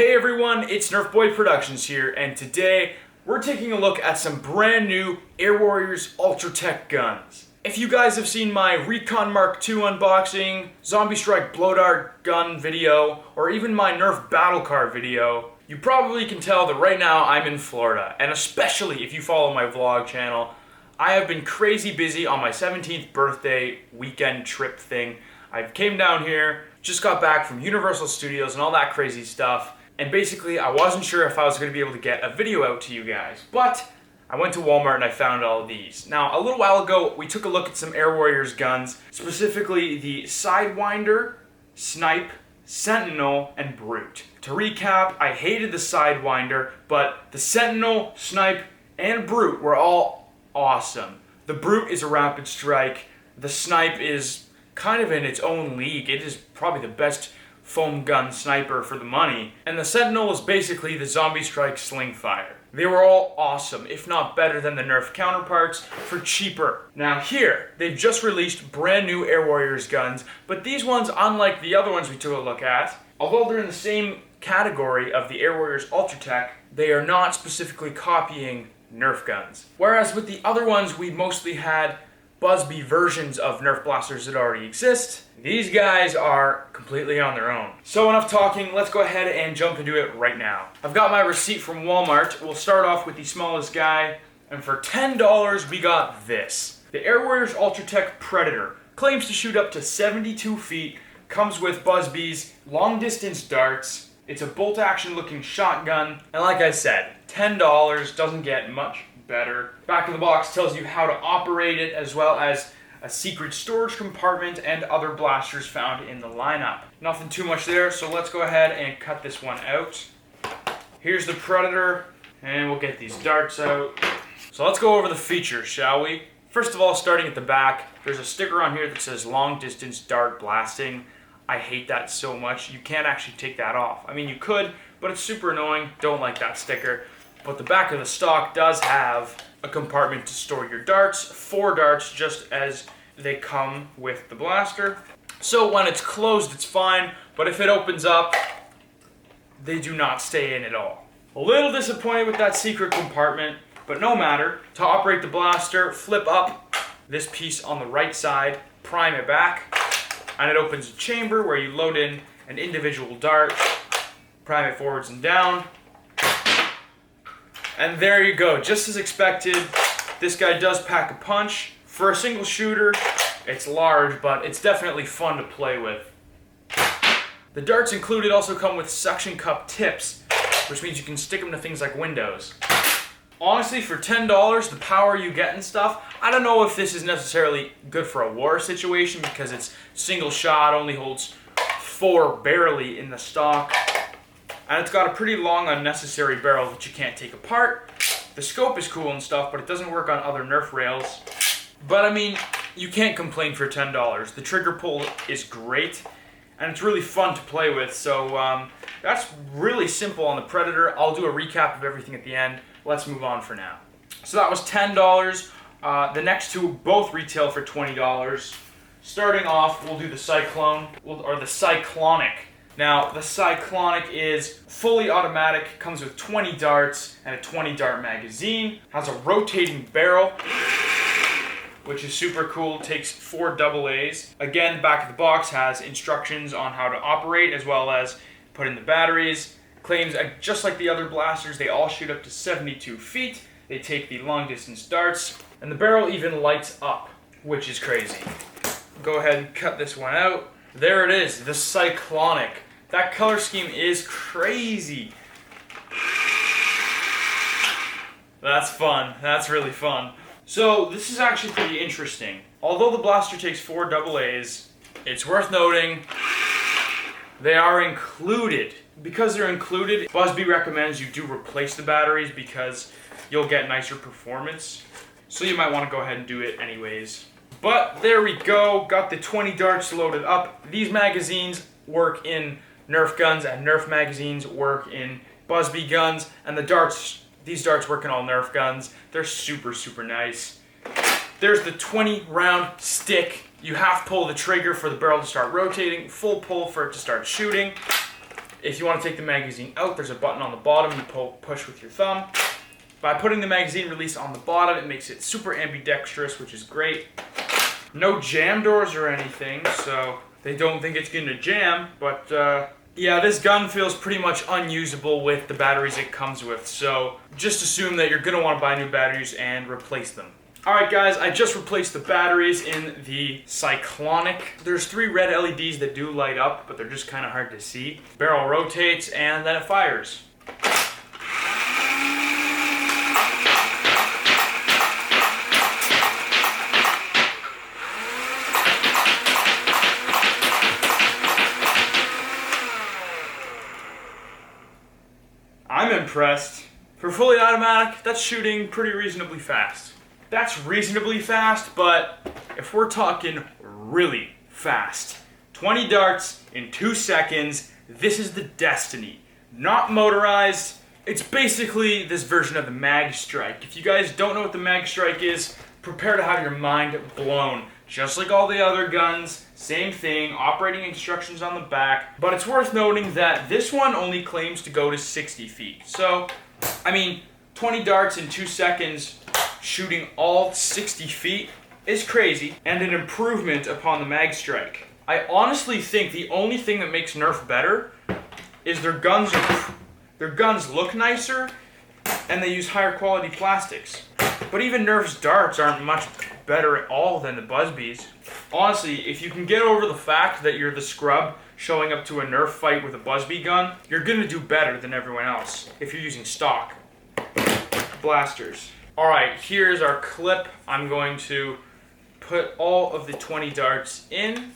Hey everyone, it's NerfBoyProductions here, and today we're taking a look at some brand new Air Warriors Ultra Tech guns. If you guys have seen my Recon Mark II unboxing, Zombie Strike Blow Dart gun video, or even my Nerf Battle Car video, you probably can tell that right now I'm in Florida, and especially if you follow my vlog channel, I have been crazy busy on my 17th birthday weekend trip thing. I came down here, just got back from Universal Studios and all that crazy stuff, and basically I wasn't sure if I was going to be able to get a video out to you guys, but I went to Walmart and I found all of these. Now, a little while ago, we took a look at some Air Warriors guns, specifically the Sidewinder, Snipe, Sentinel, and Brute. To recap, I hated the Sidewinder, but the Sentinel, Snipe, and Brute were all awesome. The Brute is a rapid strike, the Snipe is kind of in its own league. It is probably the best foam gun sniper for the money. And the Sentinel is basically the Zombie Strike sling fire. They were all awesome, if not better than the Nerf counterparts, for cheaper. Now here, they've just released brand new Air Warriors guns, but these ones, unlike the other ones we took a look at, although they're in the same category of the Air Warriors Ultra Tech, they are not specifically copying Nerf guns. Whereas with the other ones, we mostly had BuzzBee versions of Nerf blasters that already exist. These guys are completely on their own. So enough talking, let's go ahead and jump into it right now. I've got my receipt from Walmart. We'll start off with the smallest guy, and for $10 we got this. The Air Warriors Ultra Tech Predator claims to shoot up to 72 feet, comes with BuzzBee's long distance darts. It's a bolt action looking shotgun, and like I said, $10 doesn't get much better. Back of the box tells you how to operate it, as well as a secret storage compartment and other blasters found in the lineup. Nothing too much there, so let's go ahead and cut this one out. Here's the Predator, and we'll get these darts out. So let's go over the features, shall we? First of all, starting at the back, there's a sticker on here that says long distance dart blasting. I hate that so much. You can't actually take that off. I mean, you could, but it's super annoying. Don't like that sticker. But the back of the stock does have a compartment to store your darts, 4 darts just as they come with the blaster. So when it's closed, it's fine, but if it opens up, they do not stay in at all. A little disappointed with that secret compartment, but no matter. To operate the blaster, flip up this piece on the right side, prime it back, and it opens a chamber where you load in an individual dart, prime it forwards and down. And there you go, just as expected, this guy does pack a punch. For a single shooter, it's large, but it's definitely fun to play with. The darts included also come with suction cup tips, which means you can stick them to things like windows. Honestly, for $10, the power you get and stuff, I don't know if this is necessarily good for a war situation because it's single shot, only holds 4 barely in the stock. And it's got a pretty long unnecessary barrel that you can't take apart. The scope is cool and stuff, but it doesn't work on other Nerf rails. But I mean, you can't complain for $10. The trigger pull is great, and it's really fun to play with. So that's really simple on the Predator. I'll do a recap of everything at the end. Let's move on for now. So that was $10. The next two both retail for $20. Starting off, we'll do the Cyclone, or the Cyclonic. Now, the Cyclonic is fully automatic, comes with 20 darts and a 20 dart magazine, has a rotating barrel, which is super cool, takes 4 AA's. Again, the back of the box has instructions on how to operate, as well as put in the batteries. Claims, just like the other blasters, they all shoot up to 72 feet. They take the long distance darts, and the barrel even lights up, which is crazy. Go ahead and cut this one out. There it is, the Cyclonic. That color scheme is crazy. That's fun. That's really fun. So this is actually pretty interesting. Although the blaster takes 4 AA's, it's worth noting they are included. Because they're included, BuzzBee recommends you do replace the batteries because you'll get nicer performance. So you might want to go ahead and do it anyways. But there we go, got the 20 darts loaded up. These magazines work in Nerf guns, and Nerf magazines work in BuzzBee guns, and these darts work in all Nerf guns. They're super, super nice. There's the 20 round stick. You half pull the trigger for the barrel to start rotating, full pull for it to start shooting. If you want to take the magazine out, there's a button on the bottom you push with your thumb. By putting the magazine release on the bottom, it makes it super ambidextrous, which is great. No jam doors or anything, so they don't think it's going to jam, but yeah, this gun feels pretty much unusable with the batteries it comes with, so just assume that you're going to want to buy new batteries and replace them. Alright guys, I just replaced the batteries in the Cyclonic. There's 3 red LEDs that do light up, but they're just kind of hard to see. Barrel rotates and then it fires. I'm impressed. For fully automatic, that's shooting pretty reasonably fast. That's reasonably fast, but if we're talking really fast, 20 darts in 2 seconds, this is the Destiny. Not motorized. It's basically this version of the Mag Strike. If you guys don't know what the Mag Strike is, prepare to have your mind blown. Just like all the other guns, same thing, operating instructions on the back. But it's worth noting that this one only claims to go to 60 feet. So, I mean, 20 darts in 2 seconds, shooting all 60 feet is crazy, and an improvement upon the Mag Strike. I honestly think the only thing that makes Nerf better is their guns look nicer, and they use higher quality plastics. But even Nerf's darts aren't much better at all than the BuzzBees. Honestly, if you can get over the fact that you're the scrub showing up to a Nerf fight with a BuzzBee gun, you're gonna do better than everyone else if you're using stock blasters. Alright, here's our clip. I'm going to put all of the 20 darts in.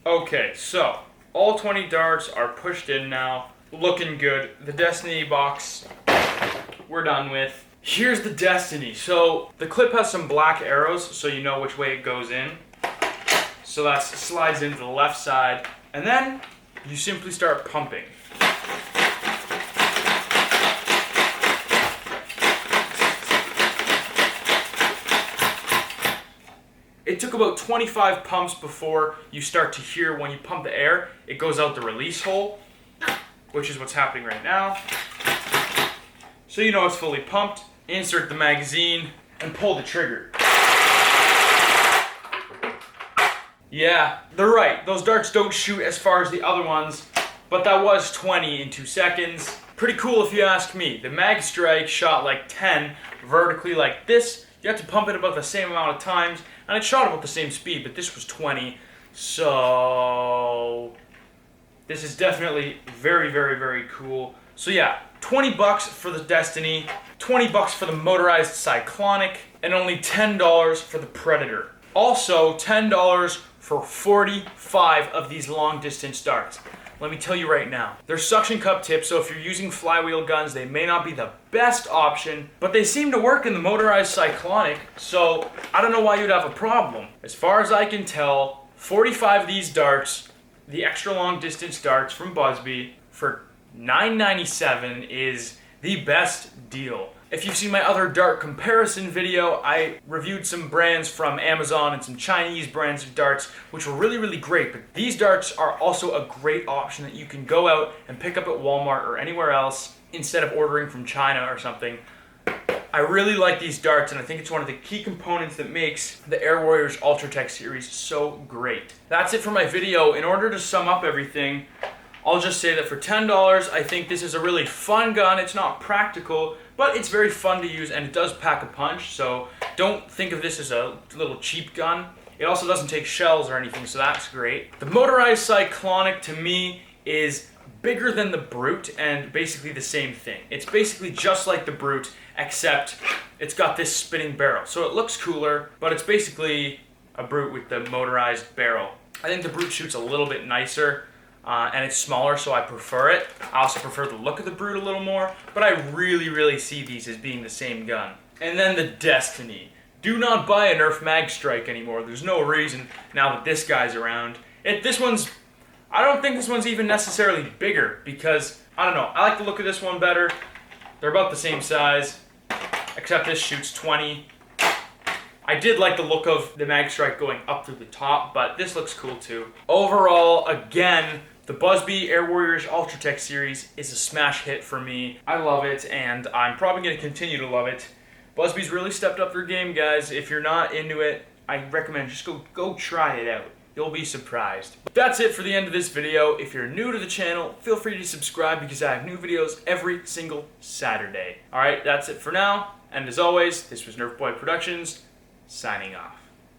Okay, so all 20 darts are pushed in now. Looking good. The Destiny box, we're done with. Here's the Destiny. So the clip has some black arrows so you know which way it goes in. So that slides into the left side. And then you simply start pumping. It took about 25 pumps before you start to hear when you pump the air, it goes out the release hole, which is what's happening right now. So you know it's fully pumped. Insert the magazine and pull the trigger. Yeah, they're right. Those darts don't shoot as far as the other ones, but that was 20 in 2 seconds. Pretty cool if you ask me. The Mag Strike shot like 10 vertically like this. You have to pump it about the same amount of times, and it shot about the same speed, but this was 20. So this is definitely very, very, very cool. So yeah, 20 bucks for the Destiny, 20 bucks for the motorized Cyclonic, and only $10 for the Predator. Also, $10 for 45 of these long distance darts. Let me tell you right now, they're suction cup tips, so if you're using flywheel guns, they may not be the best option, but they seem to work in the motorized Cyclonic, so I don't know why you'd have a problem. As far as I can tell, 45 of these darts, the extra long distance darts from BuzzBee, for $9.97 is the best deal. If you've seen my other dart comparison video, I reviewed some brands from Amazon and some Chinese brands of darts, which were really, really great. But these darts are also a great option that you can go out and pick up at Walmart or anywhere else instead of ordering from China or something. I really like these darts, and I think it's one of the key components that makes the Air Warriors Ultratech series so great. That's it for my video. In order to sum up everything, I'll just say that for $10, I think this is a really fun gun. It's not practical, but it's very fun to use, and it does pack a punch, so don't think of this as a little cheap gun. It also doesn't take shells or anything, so that's great. The motorized Cyclonic, to me, is bigger than the Brute, and basically the same thing. It's basically just like the Brute, except it's got this spinning barrel. So it looks cooler, but it's basically a Brute with the motorized barrel. I think the Brute shoots a little bit nicer, and it's smaller, so I prefer it. I also prefer the look of the Brute a little more, but I really, really see these as being the same gun. And then the Destiny. Do not buy a Nerf Mag Strike anymore. There's no reason now that this guy's around. I don't think this one's even necessarily bigger, because, I don't know, I like the look of this one better. They're about the same size, except this shoots 20. I did like the look of the mag strike going up through the top, but this looks cool too. Overall, again, the BuzzBee Air Warriors Ultratech series is a smash hit for me. I love it, and I'm probably going to continue to love it. BuzzBee's really stepped up their game, guys. If you're not into it, I recommend just go try it out. You'll be surprised. That's it for the end of this video. If you're new to the channel, feel free to subscribe because I have new videos every single Saturday. Alright, that's it for now. And as always, this was NerfBoyProductions, signing off.